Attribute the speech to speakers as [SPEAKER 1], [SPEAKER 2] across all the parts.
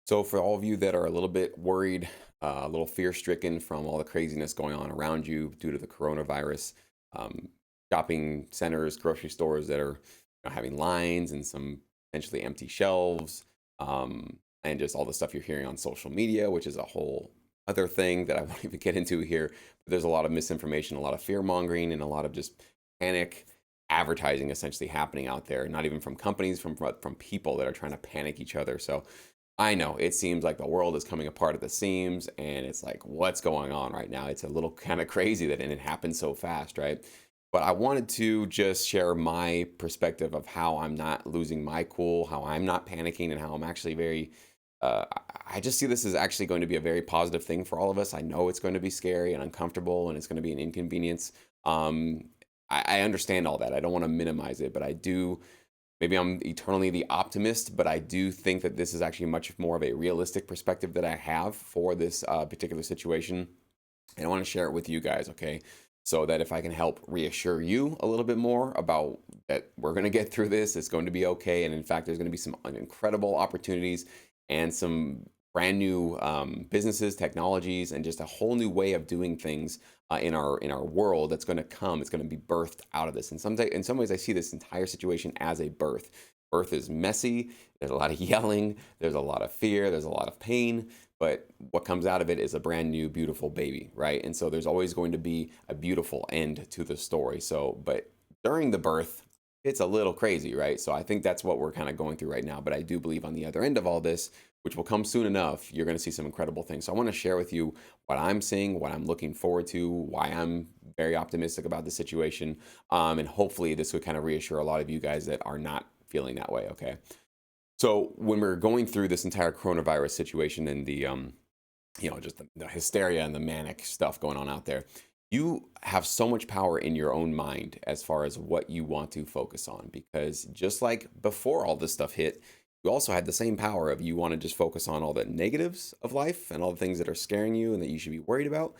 [SPEAKER 1] So, for all of you that are a little bit worried, a little fear stricken from all the craziness going on around you due to the coronavirus, um, shopping centers, grocery stores that are having lines and some potentially empty shelves, and just all the stuff you're hearing on social media, which is a whole other thing that I won't even get into here. But there's a lot of misinformation, a lot of fear mongering, and a lot of just panic advertising essentially happening out there, not even from companies, from people that are trying to panic each other. So I know it seems like the world is coming apart at the seams, and it's like, what's going on right now? It's a little kind of crazy that and it happened so fast, right? But I wanted to just share my perspective of how I'm not losing my cool, how I'm not panicking, and how I'm actually very. I just see this as actually going to be a very positive thing for all of us. I know it's going to be scary and uncomfortable, and it's going to be an inconvenience. Um, I understand all that. I don't want to minimize it, but I do. Maybe I'm eternally the optimist, but I do think that this is actually much more of a realistic perspective that I have for this particular situation. And I want to share it with you guys, okay? So that if I can help reassure you a little bit more about that we're going to get through this, it's going to be okay. And in fact, there's going to be some incredible opportunities and some brand new businesses, technologies, and just a whole new way of doing things in our world that's going to come. It's going to be birthed out of this. And in some ways, I see this entire situation as a birth. Birth is messy. There's a lot of yelling. There's a lot of fear. There's a lot of pain. But what comes out of it is a brand new, beautiful baby, right? And so there's always going to be a beautiful end to the story. So, but during the birth, it's a little crazy, right? So I think that's what we're kind of going through right now. But I do believe on the other end of all this, which will come soon enough, you're going to see some incredible things. So I want to share with you what I'm seeing, what I'm looking forward to, why I'm very optimistic about the situation. And hopefully this would kind of reassure a lot of you guys that are not feeling that way. Okay. So when we're going through this entire coronavirus situation and the just the hysteria and the manic stuff going on out there, you have so much power in your own mind as far as what you want to focus on. Because just like before all this stuff hit, you also had the same power of you want to just focus on all the negatives of life and all the things that are scaring you and that you should be worried about.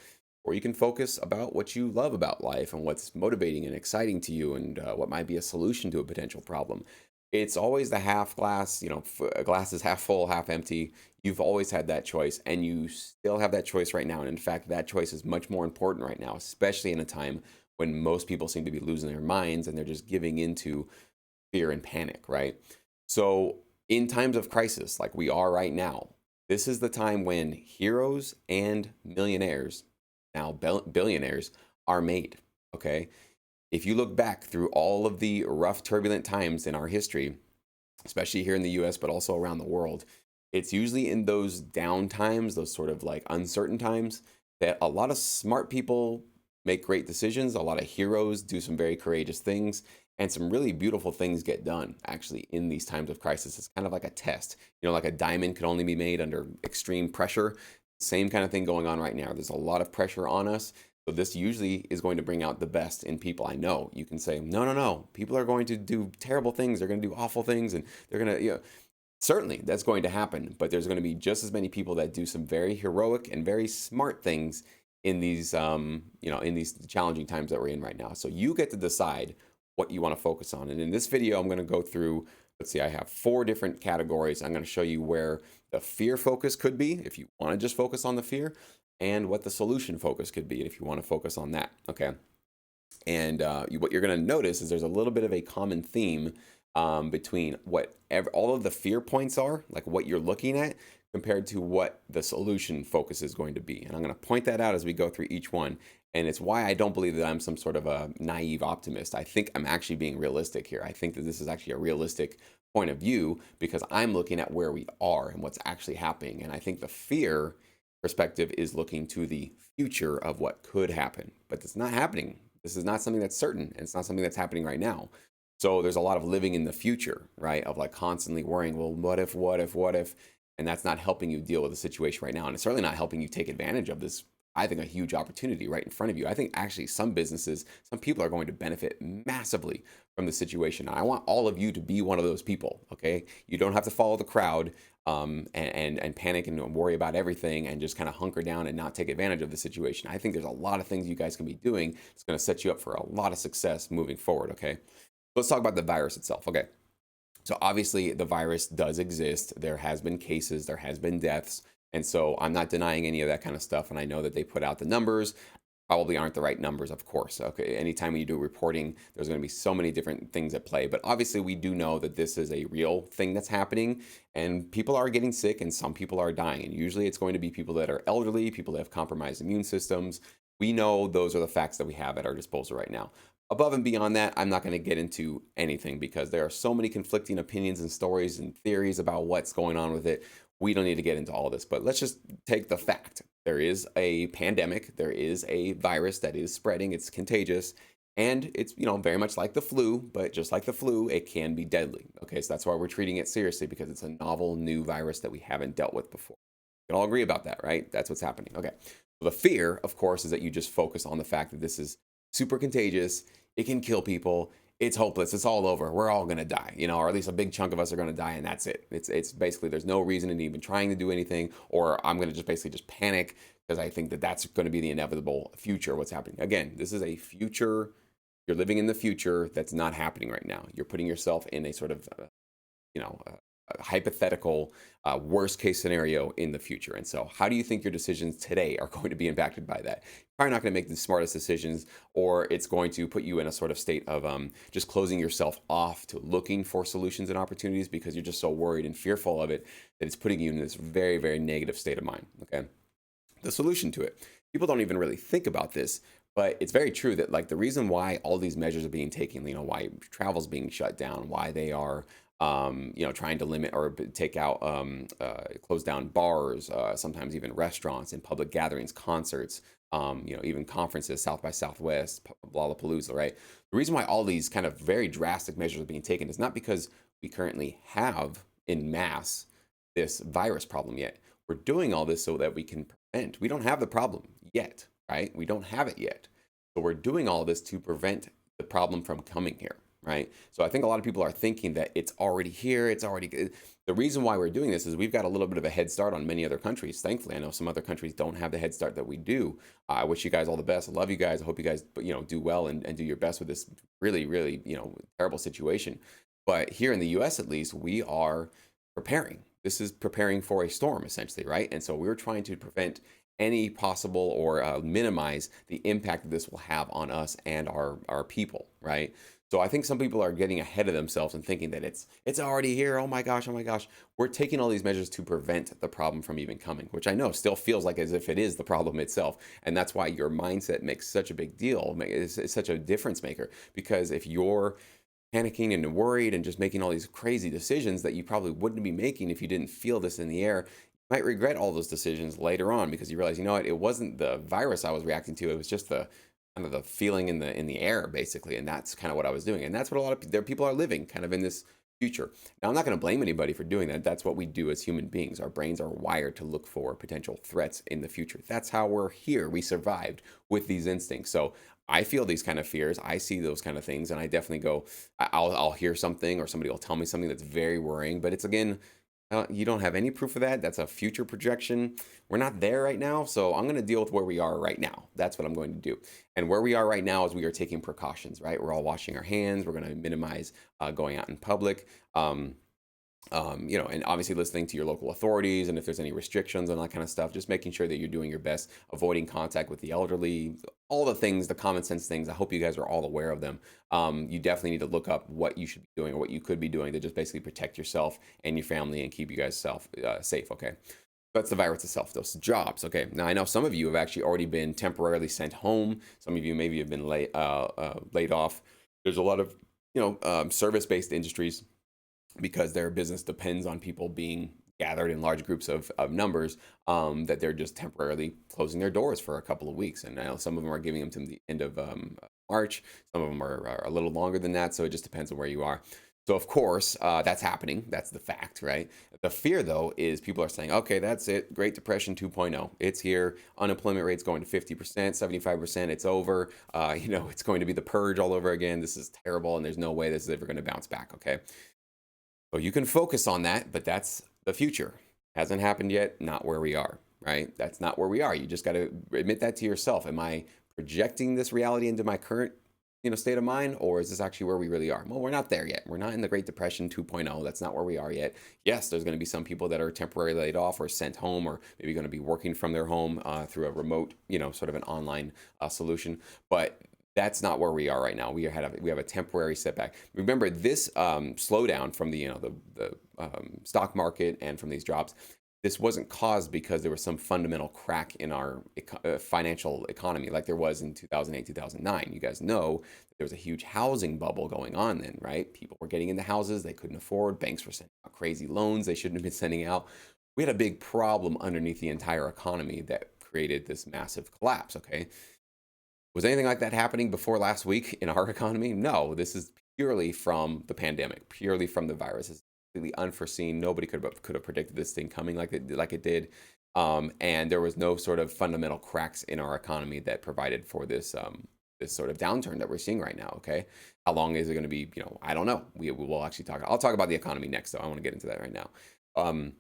[SPEAKER 1] Or you can focus about what you love about life and what's motivating and exciting to you and what might be a solution to a potential problem. It's always the half glass, a glass is half full, half empty. You've always had that choice, and you still have that choice right now. And in fact, that choice is much more important right now, especially in a time when most people seem to be losing their minds and they're just giving into fear and panic, right? So, in times of crisis, like we are right now, this is the time when heroes and millionaires, now billionaires, are made. Okay. If you look back through all of the rough, turbulent times in our history, especially here in the US, but also around the world, it's usually in those down times, those sort of like uncertain times, that a lot of smart people make great decisions. A lot of heroes do some very courageous things, and some really beautiful things get done actually in these times of crisis. It's kind of like a test. Like a diamond could only be made under extreme pressure. Same kind of thing going on right now. There's a lot of pressure on us. So this usually is going to bring out the best in people. I know you can say, no, no, no. People are going to do terrible things. They're going to do awful things, and they're going to, certainly that's going to happen. But there's going to be just as many people that do some very heroic and very smart things in these, in these challenging times that we're in right now. So you get to decide what you want to focus on. And in this video, I'm going to go through. Let's see, I have 4 different categories. I'm going to show you where the fear focus could be if you want to just focus on the fear, and what the solution focus could be if you want to focus on that. Okay. And what you're going to notice is there's a little bit of a common theme between all of the fear points are, like what you're looking at, compared to what the solution focus is going to be. And I'm going to point that out as we go through each one. And it's why I don't believe that I'm some sort of a naive optimist. I think I'm actually being realistic here. I think that this is actually a realistic point of view because I'm looking at where we are and what's actually happening. And I think the fear perspective is looking to the future of what could happen, but it's not happening. This is not something that's certain, and it's not something that's happening right now. So there's a lot of living in the future, right? Of like constantly worrying, well, what if, what if, what if? And that's not helping you deal with the situation right now. And it's certainly not helping you take advantage of this, I think, a huge opportunity right in front of you. I think actually some businesses, some people are going to benefit massively from the situation. I want all of you to be one of those people, okay? You don't have to follow the crowd and panic and worry about everything and just kind of hunker down and not take advantage of the situation. I think there's a lot of things you guys can be doing. It's going to set you up for a lot of success moving forward, okay? Let's talk about the virus itself, okay? So obviously the virus does exist. There has been cases, there has been deaths. And so I'm not denying any of that kind of stuff. And I know that they put out the numbers probably aren't the right numbers, of course. Okay, anytime when you do reporting, there's going to be so many different things at play. But obviously, we do know that this is a real thing that's happening, and people are getting sick, and some people are dying. And usually, it's going to be people that are elderly, people that have compromised immune systems. We know those are the facts that we have at our disposal right now. Above and beyond that, I'm not going to get into anything because there are so many conflicting opinions and stories and theories about what's going on with it. We don't need to get into all this, but let's just take the fact. There is a pandemic, there is a virus that is spreading, it's contagious, and it's, very much like the flu, but just like the flu, it can be deadly. Okay, so that's why we're treating it seriously because it's a novel new virus that we haven't dealt with before. We can all agree about that, right? That's what's happening. Okay. So the fear, of course, is that you just focus on the fact that this is super contagious, it can kill people, it's hopeless, it's all over, we're all going to die, or at least a big chunk of us are going to die, and that's it. It's basically there's no reason in even trying to do anything, or I'm going to just basically just panic because I think that that's going to be the inevitable future, what's happening. Again, this is a future, you're living in the future that's not happening right now. You're putting yourself in a sort of a hypothetical worst case scenario in the future. And so how do you think your decisions today are going to be impacted by that? You're probably not going to make the smartest decisions, or it's going to put you in a sort of state of just closing yourself off to looking for solutions and opportunities because you're just so worried and fearful of it that it's putting you in this very, very negative state of mind. Okay. The solution to it, people don't even really think about this, but it's very true that like the reason why all these measures are being taken, why travel's being shut down, why they are trying to limit or take out, close down bars, sometimes even restaurants and public gatherings, concerts, even conferences, South by Southwest, Lollapalooza, right? The reason why all these kind of very drastic measures are being taken is not because we currently have in mass this virus problem yet. We're doing all this so that we can prevent. We don't have the problem yet, right? We don't have it yet. So we're doing all this to prevent the problem from coming here, right? So I think a lot of people are thinking that it's already here. It's already. The reason why we're doing this is we've got a little bit of a head start on many other countries. Thankfully, I know some other countries don't have the head start that we do. I wish you guys all the best. I love you guys. I hope you guys, do well and do your best with this really, really, terrible situation. But here in the U.S., at least, we are preparing. This is preparing for a storm, essentially, right? And so we're trying to prevent any possible or minimize the impact that this will have on us and our people, right? So I think some people are getting ahead of themselves and thinking that it's already here. Oh my gosh, oh my gosh. We're taking all these measures to prevent the problem from even coming, which I know still feels like as if it is the problem itself. And that's why your mindset makes such a big deal. It's such a difference maker, because if you're panicking and worried and just making all these crazy decisions that you probably wouldn't be making if you didn't feel this in the air, you might regret all those decisions later on because you realize, what, it wasn't the virus I was reacting to, it was just the kind of the feeling in the air, basically. And that's kind of what I was doing. And that's what a lot of people are living kind of in this future. Now, I'm not going to blame anybody for doing that. That's what we do as human beings. Our brains are wired to look for potential threats in the future. That's how we're here. We survived with these instincts. So I feel these kind of fears. I see those kind of things, and I definitely go. I'll hear something, or somebody will tell me something that's very worrying. But it's, again, you don't have any proof of that. That's a future projection. We're not there right now, so I'm going to deal with where we are right now. That's what I'm going to do. And where we are right now is we are taking precautions. Right, we're all washing our hands. We're going to minimize going out in public. And obviously listening to your local authorities, and if there's any restrictions and that kind of stuff, just making sure that you're doing your best, avoiding contact with the elderly, all the things, the common sense things. I hope you guys are all aware of them. You definitely need to look up what you should be doing or what you could be doing to just basically protect yourself and your family and keep you guys safe. Okay. That's the virus itself. Those jobs. Okay. Now I know some of you have actually already been temporarily sent home. Some of you maybe have been laid off. There's a lot of, service-based industries, because their business depends on people being gathered in large groups of numbers, that they're just temporarily closing their doors for a couple of weeks. And I know some of them are giving them to the end of March. Some of them are a little longer than that. So it just depends on where you are. So of course, that's happening. That's the fact, right? The fear, though, is people are saying, okay, that's it. Great Depression 2.0. It's here. Unemployment rate's going to 50%, 75%. It's over. It's going to be the purge all over again. This is terrible. And there's no way this is ever going to bounce back. Okay. So you can focus on that, but that's the future. Hasn't happened yet, not where we are, right? That's not where we are. You just got to admit that to yourself. Am I projecting this reality into my current, state of mind, or is this actually where we really are? Well, we're not there yet. We're not in the Great Depression 2.0. That's not where we are yet. Yes, there's going to be some people that are temporarily laid off or sent home, or maybe going to be working from their home through a remote, sort of an online solution. But that's not where we are right now. We have a temporary setback. Remember, this slowdown from the stock market and from these jobs, this wasn't caused because there was some fundamental crack in our financial economy like there was in 2008, 2009. You guys know that there was a huge housing bubble going on then, right? People were getting into houses they couldn't afford. Banks were sending out crazy loans they shouldn't have been sending out. We had a big problem underneath the entire economy that created this massive collapse, okay? Was anything like that happening before last week in our economy? No, this is purely from the pandemic, purely from the virus. It's completely unforeseen. Nobody could have predicted this thing coming like it did, and there was no sort of fundamental cracks in our economy that provided for this sort of downturn that we're seeing right now. Okay, how long is it going to be? I don't know. We will actually talk. I'll talk about the economy next, though. I want to get into that right now. Um,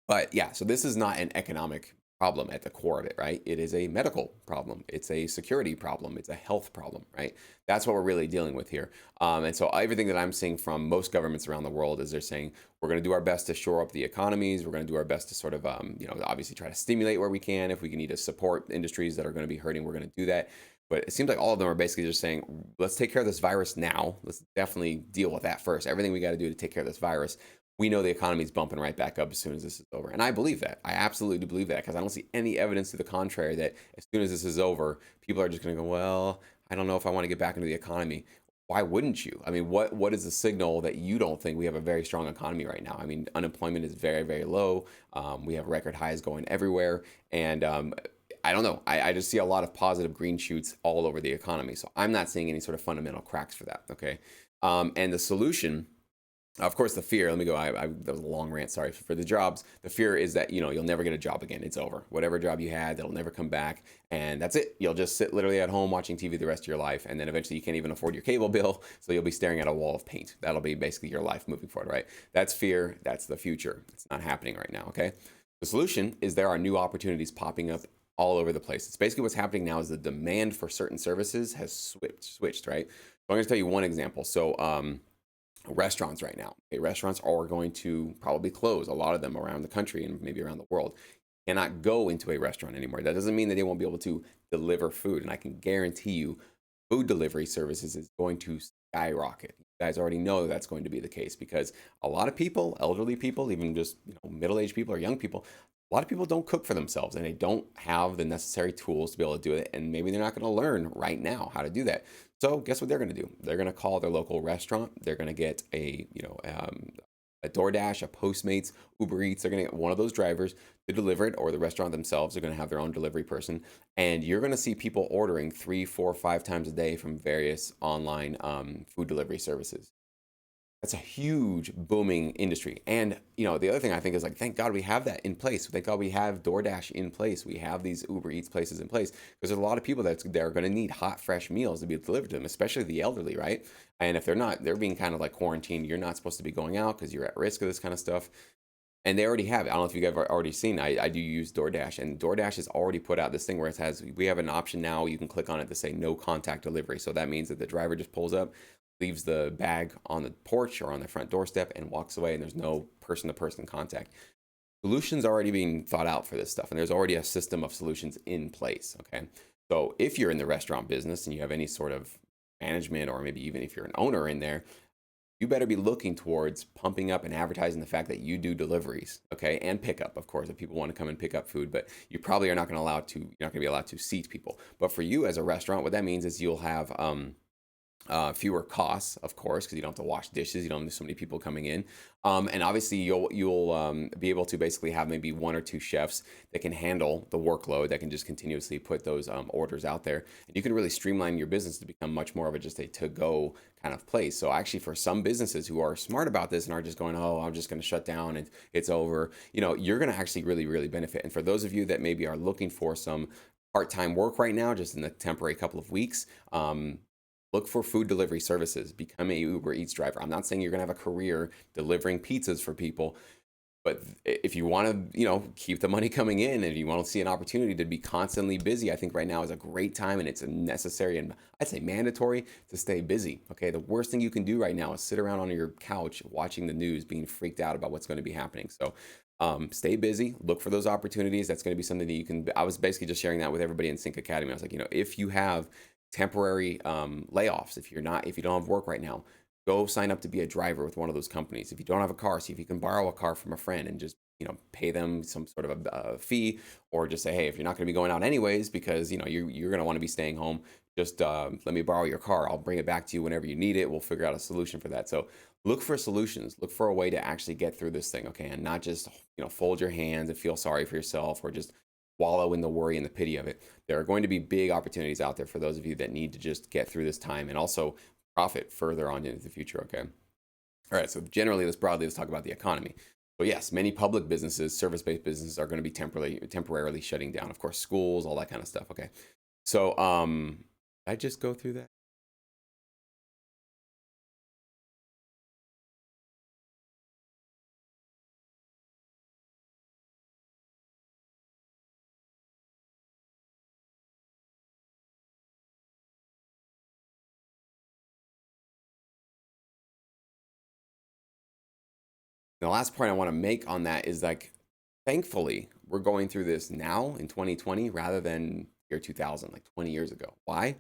[SPEAKER 1] but yeah, so this is not an economic problem at the core of it, right? It is a medical problem. It's a security problem. It's a health problem, right? That's what we're really dealing with here. And so everything that I'm seeing from most governments around the world is they're saying, we're going to do our best to shore up the economies. We're going to do our best to sort of, obviously try to stimulate where we can. If we need to support industries that are going to be hurting, we're going to do that. But it seems like all of them are basically just saying, let's take care of this virus now. Let's definitely deal with that first. Everything we got to do to take care of this virus. We know the economy is bumping right back up as soon as this is over. And I believe that. I absolutely do believe that because I don't see any evidence to the contrary that as soon as this is over, people are just going to go, well, I don't know if I want to get back into the economy. Why wouldn't you? I mean, what is the signal that you don't think we have a very strong economy right now? I mean, unemployment is very, very low. We have record highs going everywhere. And I don't know. I just see a lot of positive green shoots all over the economy. So I'm not seeing any sort of fundamental cracks for that. Okay. And the solution, of course, the fear, let me go, that was a long rant, sorry, for the jobs. The fear is that, you'll never get a job again. It's over. Whatever job you had, that'll never come back. And that's it. You'll just sit literally at home watching TV the rest of your life. And then eventually you can't even afford your cable bill. So you'll be staring at a wall of paint. That'll be basically your life moving forward, right? That's fear. That's the future. It's not happening right now, okay? The solution is there are new opportunities popping up all over the place. It's basically what's happening now is the demand for certain services has switched, right? So I'm going to tell you one example. So, restaurants right now. Okay, restaurants are going to probably close, a lot of them around the country and maybe around the world. Cannot go into a restaurant anymore. That doesn't mean that they won't be able to deliver food. And I can guarantee you, food delivery services is going to skyrocket. You guys already know that that's going to be the case because a lot of people, elderly people, even just middle-aged people or young people, a lot of people don't cook for themselves and they don't have the necessary tools to be able to do it. And maybe they're not going to learn right now how to do that. So guess what they're going to do? They're going to call their local restaurant. They're going to get a DoorDash, a Postmates, Uber Eats. They're going to get one of those drivers to deliver it, or the restaurant themselves are going to have their own delivery person. And you're going to see people ordering 3, 4, 5 times a day from various online food delivery services. That's a huge booming industry. And, the other thing I think is like, thank God we have that in place. Thank God we have DoorDash in place. We have these Uber Eats places in place because there's a lot of people that are going to need hot, fresh meals to be delivered to them, especially the elderly, right? And if they're not, they're being kind of like quarantined. You're not supposed to be going out because you're at risk of this kind of stuff. And they already have it. I don't know if you guys have already seen. I do use DoorDash, and DoorDash has already put out this thing where we have an option now. You can click on it to say no contact delivery. So that means that the driver just pulls up, leaves the bag on the porch or on the front doorstep, and walks away. And there's no person-to-person contact. Solutions are already being thought out for this stuff, and there's already a system of solutions in place. Okay, so if you're in the restaurant business and you have any sort of management, or maybe even if you're an owner in there, you better be looking towards pumping up and advertising the fact that you do deliveries, okay, and pickup, of course, if people want to come and pick up food. But you probably are not going to be allowed to seat people. But for you as a restaurant, what that means is you'll have fewer costs, of course, because you don't have to wash dishes. You don't have so many people coming in, and obviously you'll be able to basically have maybe 1 or 2 chefs that can handle the workload, that can just continuously put those orders out there, and you can really streamline your business to become much more of just a to-go kind of place. So actually, for some businesses who are smart about this and are just going, oh, I'm just going to shut down and it's over, you're going to actually really, really benefit. And for those of you that maybe are looking for some part-time work right now, just in the temporary couple of weeks, look for food delivery services. Become a Uber Eats driver. I'm not saying you're going to have a career delivering pizzas for people. But if you want to, keep the money coming in and you want to see an opportunity to be constantly busy, I think right now is a great time and it's a necessary and I'd say mandatory to stay busy. Okay. The worst thing you can do right now is sit around on your couch watching the news, being freaked out about what's going to be happening. So stay busy, look for those opportunities. That's going to be something that you can. I was basically just sharing that with everybody in Sync Academy. I was like, if you have temporary layoffs, if you don't have work right now, go sign up to be a driver with one of those companies. If you don't have a car, see if you can borrow a car from a friend and just pay them some sort of a fee, or just say, hey, if you're not going to be going out anyways because you're going to want to be staying home, just let me borrow your car. I'll bring it back to you whenever you need it. We'll figure out a solution for that. So look for solutions. Look for a way to actually get through this thing, okay? And not just fold your hands and feel sorry for yourself or just wallow in the worry and the pity of it. There are going to be big opportunities out there for those of you that need to just get through this time and also profit further on into the future, okay? All right, so generally, let's talk about the economy. So yes, many public businesses, service-based businesses are going to be temporarily shutting down. Of course, schools, all that kind of stuff, okay? So I just go through that. The last point I want to make on that is like, thankfully, we're going through this now in 2020 rather than year 2000, like 20 years ago. Why?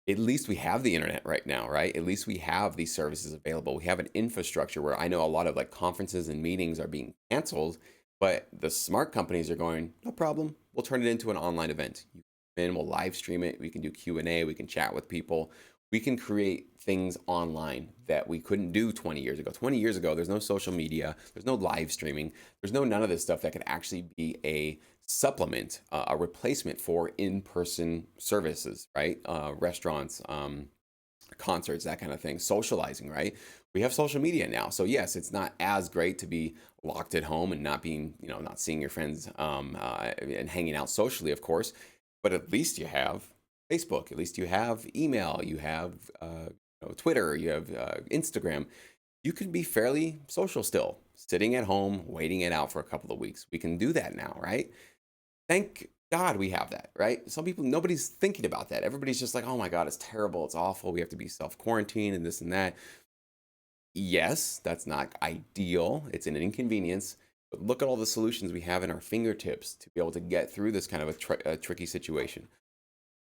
[SPEAKER 1] At least we have the internet right now, right? At least we have these services available. We have an infrastructure where I know a lot of like conferences and meetings are being canceled, but the smart companies are going, no problem. We'll turn it into an online event. You come in, we'll live stream it. We can do Q&A. We can chat with people. We can create things online that we couldn't do 20 years ago. 20 years ago, there's no social media. There's no live streaming. There's none of this stuff that could actually be a supplement, a replacement for in-person services, right? Restaurants, concerts, that kind of thing, socializing, right? We have social media now. So yes, it's not as great to be locked at home and not being, not seeing your friends and hanging out socially, of course, but at least you have Facebook, at least you have email, you have Twitter, you have Instagram. You can be fairly social still, sitting at home, waiting it out for a couple of weeks. We can do that now, right? Thank God we have that, right? Some people, nobody's thinking about that. Everybody's just like, oh my God, it's terrible. It's awful. We have to be self quarantined and this and that. Yes, that's not ideal. It's an inconvenience. But look at all the solutions we have in our fingertips to be able to get through this kind of a tricky situation.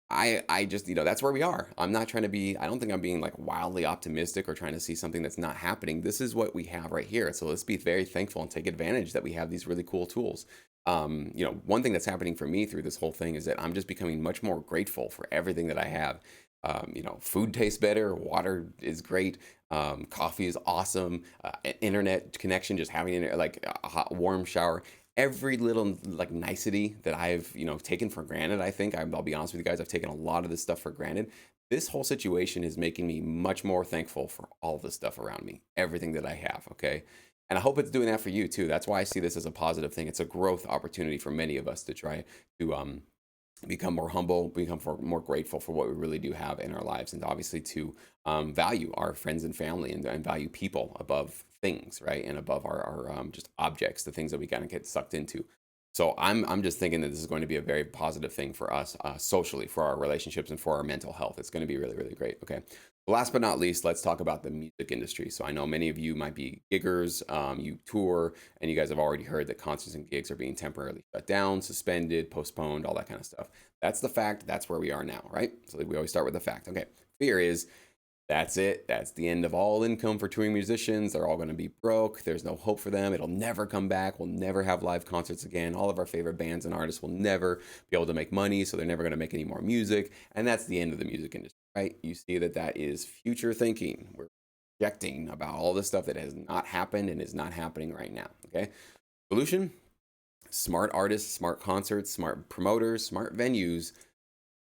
[SPEAKER 1] I just, that's where we are. I'm not trying to be, I don't think I'm being like wildly optimistic or trying to see something that's not happening. This is what we have right here. So let's be very thankful and take advantage that we have these really cool tools. One thing that's happening for me through this whole thing is that I'm just becoming much more grateful for everything that I have. Food tastes better, water is great, coffee is awesome, internet connection, just having like a hot, warm shower, every little like nicety that I've taken for granted. I think I'll be honest with you guys, I've taken a lot of this stuff for granted. This whole situation is making me much more thankful for all the stuff around me, everything that I have. Okay. And I hope it's doing that for you too. That's why I see this as a positive thing. It's a growth opportunity for many of us to try to become more humble, more grateful for what we really do have in our lives, and obviously to value our friends and family and value people above things, right? And above our just objects, the things that we kind of get sucked into. So I'm just thinking that this is going to be a very positive thing for us socially, for our relationships, and for our mental health. It's going to be really, really great. Okay. Last but not least, let's talk about the music industry. So I know many of you might be giggers, you tour, and you guys have already heard that concerts and gigs are being temporarily shut down, suspended, postponed, all that kind of stuff. That's the fact. That's where we are now, right? So we always start with the fact. Okay. Fear is that's it. That's the end of all income for touring musicians. They're all going to be broke. There's no hope for them. It'll never come back. We'll never have live concerts again. All of our favorite bands and artists will never be able to make money, so they're never going to make any more music. And that's the end of the music industry, right? You see that is future thinking. We're projecting about all this stuff that has not happened and is not happening right now, okay? Solution: smart artists, smart concerts, smart promoters, smart venues.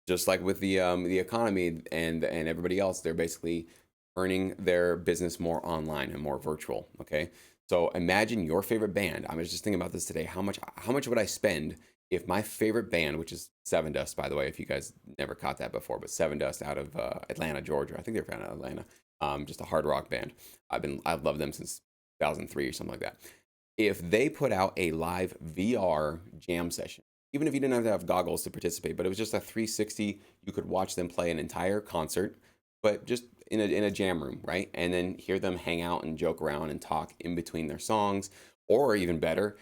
[SPEAKER 1] Just like with the economy and everybody else, they're basically turning their business more online and more virtual. Okay, so imagine your favorite band. I was just thinking about this today. How much would I spend if my favorite band, which is Seven Dust, by the way, if you guys never caught that before, but Seven Dust out of Atlanta, Georgia. I think they're from Atlanta. Just a hard rock band. I've loved them since 2003 or something like that. If they put out a live VR jam session, even if you didn't have to have goggles to participate, but it was just a 360, you could watch them play an entire concert, but just in a jam room, right? And then hear them hang out and joke around and talk in between their songs, or even better,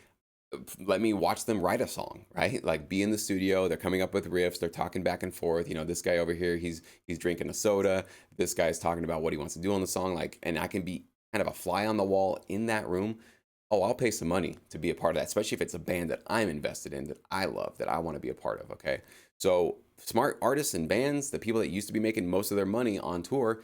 [SPEAKER 1] let me watch them write a song, right? Like be in the studio, they're coming up with riffs, they're talking back and forth. This guy over here, he's drinking a soda. This guy's talking about what he wants to do on the song, like, and I can be kind of a fly on the wall in that room. Oh, I'll pay some money to be a part of that, especially if it's a band that I'm invested in, that I love, that I want to be a part of. Okay. So smart artists and bands, the people that used to be making most of their money on tour,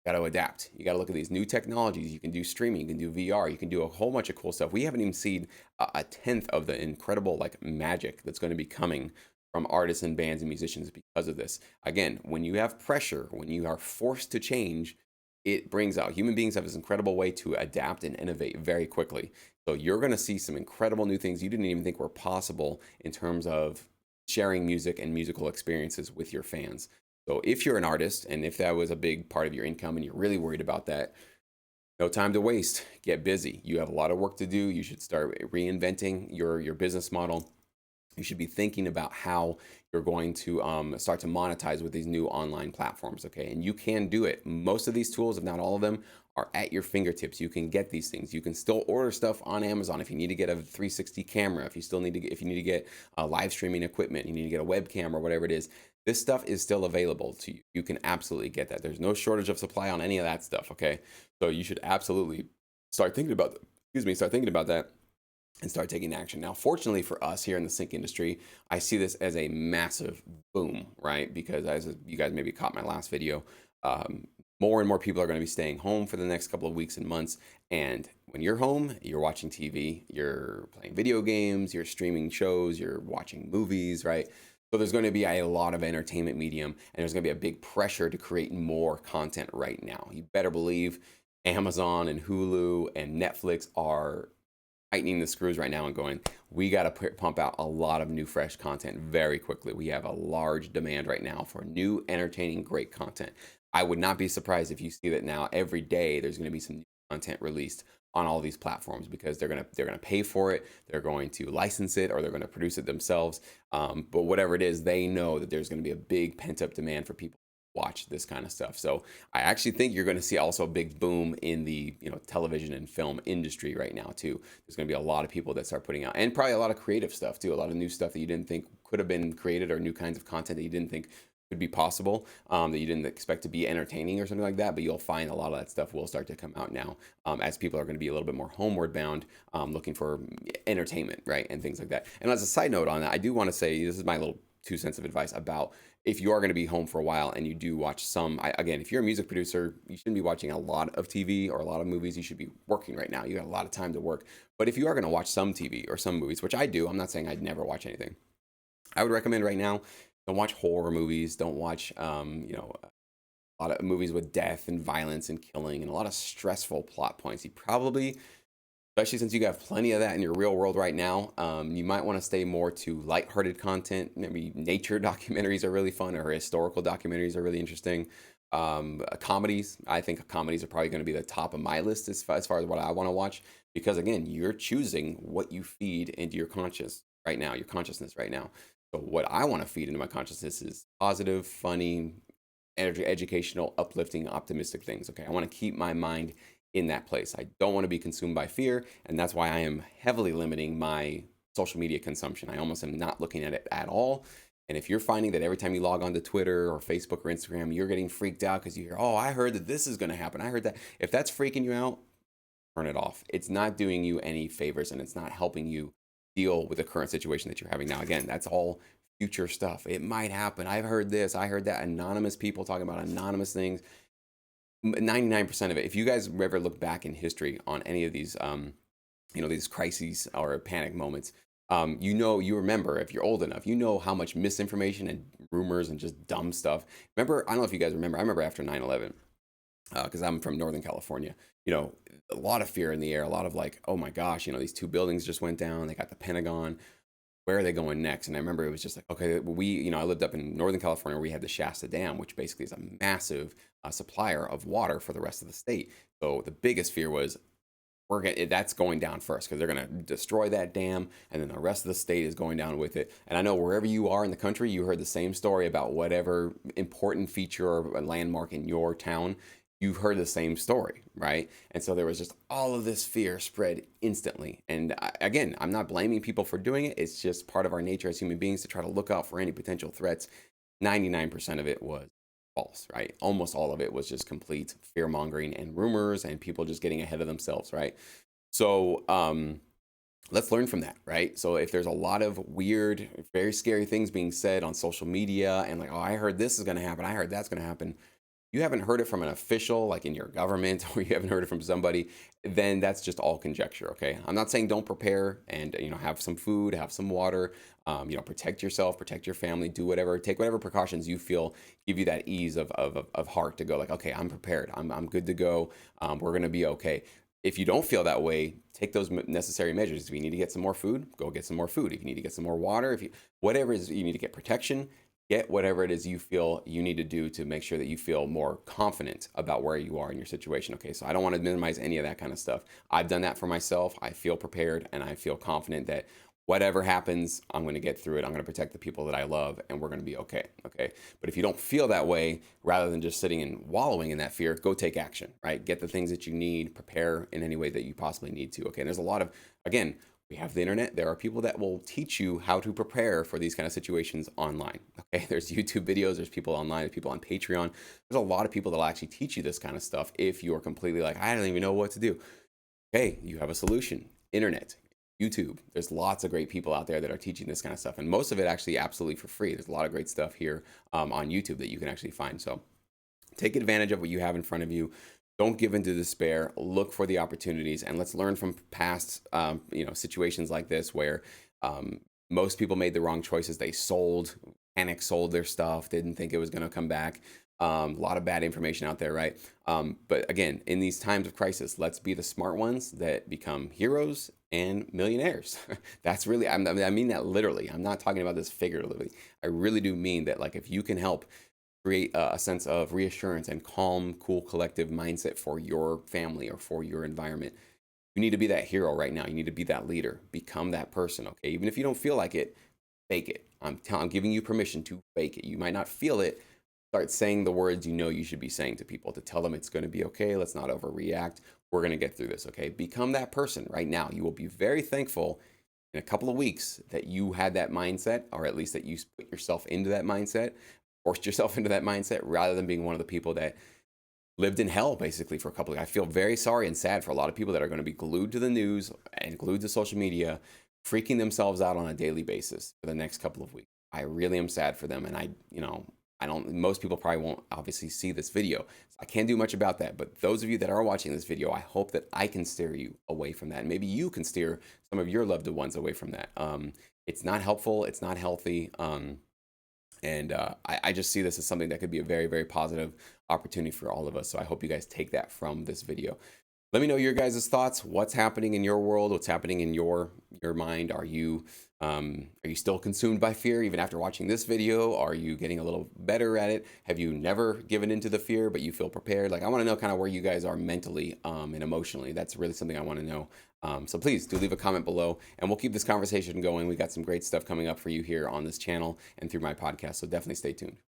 [SPEAKER 1] got to adapt. You got to look at these new technologies. You can do streaming, you can do VR, you can do a whole bunch of cool stuff. We haven't even seen a tenth of the incredible like magic that's going to be coming from artists and bands and musicians because of this. Again, when you have pressure, when you are forced to change, it brings out human beings have this incredible way to adapt and innovate very quickly. So you're going to see some incredible new things you didn't even think were possible in terms of sharing music and musical experiences with your fans. So if you're an artist and if that was a big part of your income and you're really worried about that, no time to waste. Get busy. You have a lot of work to do. You should start reinventing your business model. You should be thinking about how you're going to start to monetize with these new online platforms. Okay. And you can do it. Most of these tools, if not all of them, are at your fingertips. You can get these things. You can still order stuff on Amazon if you need to get a 360 camera, if you still need to get, if you need to get live streaming equipment, you need to get a webcam or whatever it is. This stuff is still available to you. You can absolutely get that. There's no shortage of supply on any of that stuff. Okay. So you should absolutely start thinking about, start thinking about that and start taking action. Now, fortunately for us here in the sync industry, I see this as a massive boom, right? Because as you guys maybe caught my last video, more and more people are going to be staying home for the next couple of weeks and months. And when you're home, you're watching TV, you're playing video games, you're streaming shows, you're watching movies, right? So there's going to be a lot of entertainment medium, and there's going to be a big pressure to create more content right now. You better believe Amazon and Hulu and Netflix are tightening the screws right now and going, we got to pump out a lot of new, fresh content very quickly. We have a large demand right now for new, entertaining, great content. I would not be surprised if you see that now every day there's going to be some new content released on all these platforms because they're gonna pay for it, they're going to license it, or they're going to produce it themselves. But whatever it is, they know that there's going to be a big pent up demand for people watch this kind of stuff. So I actually think you're going to see also a big boom in the television and film industry right now too. There's going to be a lot of people that start putting out, and probably a lot of creative stuff too, a lot of new stuff that you didn't think could have been created, or new kinds of content that you didn't think could be possible, that you didn't expect to be entertaining or something like that. But you'll find a lot of that stuff will start to come out now, as people are going to be a little bit more homeward bound, looking for entertainment, right, and things like that. And as a side note on that, I do want to say this is my little 2 cents of advice about if you are going to be home for a while and you do watch some, again, if you're a music producer, you shouldn't be watching a lot of TV or a lot of movies. You should be working right now. You got a lot of time to work. But if you are going to watch some TV or some movies, which I do, I'm not saying I'd never watch anything. I would recommend right now, don't watch horror movies. Don't watch, a lot of movies with death and violence and killing and a lot of stressful plot points. You probably, especially since you have plenty of that in your real world right now, you might want to stay more to lighthearted content. Maybe nature documentaries are really fun, or historical documentaries are really interesting. Comedies, I think comedies are probably going to be the top of my list as far as what I want to watch, because again, you're choosing what you feed into your consciousness right now. So what I want to feed into my consciousness is positive, funny, educational, uplifting, optimistic things. Okay, I want to keep my mind in that place. I don't want to be consumed by fear, and that's why I am heavily limiting my social media consumption. I almost am not looking at it at all. And if you're finding that every time you log on to Twitter or Facebook or Instagram, you're getting freaked out because you hear, "Oh, I heard that this is going to happen. I heard that." If that's freaking you out, turn it off. It's not doing you any favors, and it's not helping you deal with the current situation that you're having now. Again, that's all future stuff. It might happen. I've heard this, I heard that. Anonymous people talking about anonymous things. 99% of it, if you guys ever look back in history on any of these these crises or panic moments, you remember, if you're old enough, you know how much misinformation and rumors and just dumb stuff. Remember, I don't know if you guys remember, I remember after 9/11, because I'm from Northern California, a lot of fear in the air, a lot of like, oh my gosh, these two buildings just went down, they got the Pentagon, where are they going next? And I remember it was just like, okay, I lived up in Northern California where we had the Shasta Dam, which basically is a massive supplier of water for the rest of the state. So the biggest fear was that's going down first because they're going to destroy that dam, and then the rest of the state is going down with it. And I know wherever you are in the country, you heard the same story about whatever important feature or a landmark in your town. You've heard the same story, right? And so there was just all of this fear spread instantly. And again, I'm not blaming people for doing it. It's just part of our nature as human beings to try to look out for any potential threats. 99% of it was false, right? Almost all of it was just complete fear mongering and rumors and people just getting ahead of themselves, right? So let's learn from that, right? So if there's a lot of weird, very scary things being said on social media and like, oh, I heard this is going to happen, I heard that's going to happen, you haven't heard it from an official like in your government, or you haven't heard it from somebody, then that's just all conjecture. Okay, I'm not saying don't prepare and have some food, have some water, protect yourself, protect your family, do whatever, take whatever precautions you feel give you that ease of heart to go like, okay, I'm prepared, I'm good to go, we're gonna be okay. If you don't feel that way, take those necessary measures. If you need to get some more food, go get some more food. If you need to get some more water, if you whatever it is you need to get protection, get whatever it is you feel you need to do to make sure that you feel more confident about where you are in your situation. Okay, so I don't want to minimize any of that kind of stuff. I've done that for myself. I feel prepared and I feel confident that whatever happens, I'm going to get through it. I'm going to protect the people that I love and we're going to be okay. Okay. But if you don't feel that way, rather than just sitting and wallowing in that fear, go take action, right? Get the things that you need, prepare in any way that you possibly need to. Okay. And there's a lot of, again, we have the internet. There are people that will teach you how to prepare for these kind of situations online. Okay. There's YouTube videos. There's people online. There's people on Patreon. There's a lot of people that will actually teach you this kind of stuff. If you're completely like, I don't even know what to do. Okay. You have a solution. Internet, YouTube. There's lots of great people out there that are teaching this kind of stuff. And most of it actually absolutely for free. There's a lot of great stuff here on YouTube that you can actually find. So take advantage of what you have in front of you. Don't give into despair. Look for the opportunities, and let's learn from past, situations like this where most people made the wrong choices. They sold their stuff, didn't think it was going to come back. A lot of bad information out there, right? But again, in these times of crisis, let's be the smart ones that become heroes and millionaires. That's really, I mean that literally. I'm not talking about this figuratively. I really do mean that, like, if you can help create a sense of reassurance and calm, cool, collective mindset for your family or for your environment, you need to be that hero right now. You need to be that leader. Become that person, okay? Even if you don't feel like it, fake it. I'm giving you permission to fake it. You might not feel it. Start saying the words you know you should be saying to people to tell them it's going to be okay. Let's not overreact. We're going to get through this, okay? Become that person right now. You will be very thankful in a couple of weeks that you had that mindset, or at least that you put yourself into that mindset, forced yourself into that mindset, rather than being one of the people that lived in hell basically for a couple of I feel very sorry and sad for a lot of people that are going to be glued to the news and glued to social media, freaking themselves out on a daily basis for the next couple of weeks. I really am sad for them. And I don't, most people probably won't obviously see this video. So I can't do much about that. But those of you that are watching this video, I hope that I can steer you away from that. And maybe you can steer some of your loved ones away from that. It's not helpful. It's not healthy. I just see this as something that could be a very, very positive opportunity for all of us. So I hope you guys take that from this video. Let me know your guys' thoughts. What's happening in your world? What's happening in your mind? Are you still consumed by fear even after watching this video? Are you getting a little better at it? Have you never given into the fear, but you feel prepared? Like, I want to know kind of where you guys are mentally and emotionally. That's really something I want to know. So please do leave a comment below, and we'll keep this conversation going. We got some great stuff coming up for you here on this channel and through my podcast. So definitely stay tuned.